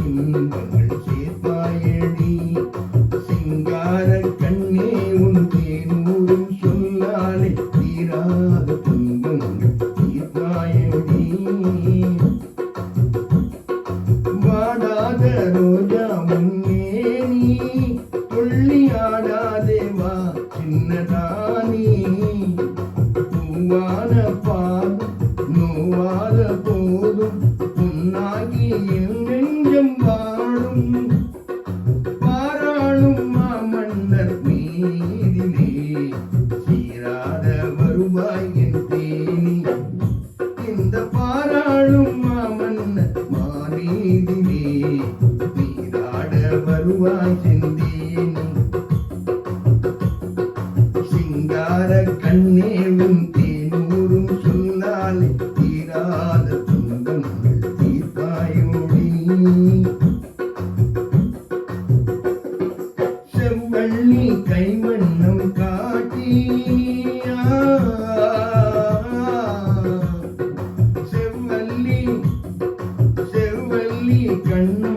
இன்பங்கள் சேர்ப்பாயடி. சிங்கார கண்ணே உன் தேனூரும் சொல்லாலே தீராத துன்பங்கள் தீர்ப்பாயடி. வாடாத ரோஜா முன்னேனி துள்ளி ஆடாதே வா சின்னதானி. பூவான பாதம் நோவாத போதும் புன்னாகி என் நெஞ்சம் வாழும். பாராளும் மாமன்னர் மீதிலே சீராட வருவாய் என் தேனி. இந்த பாராளும் மாமன்னர் மாமீதிலே நீராட வருவாய் செந்தேனி. சிங்கார கண்ணே உன் தேனூரும் சொல்லாலே தீராத துன்பங்கள் தீர்ப்பாயோடி. செவ்வள்ளி கைவண்ணம் காட்டி செவ்வள்ளி கண்ணம்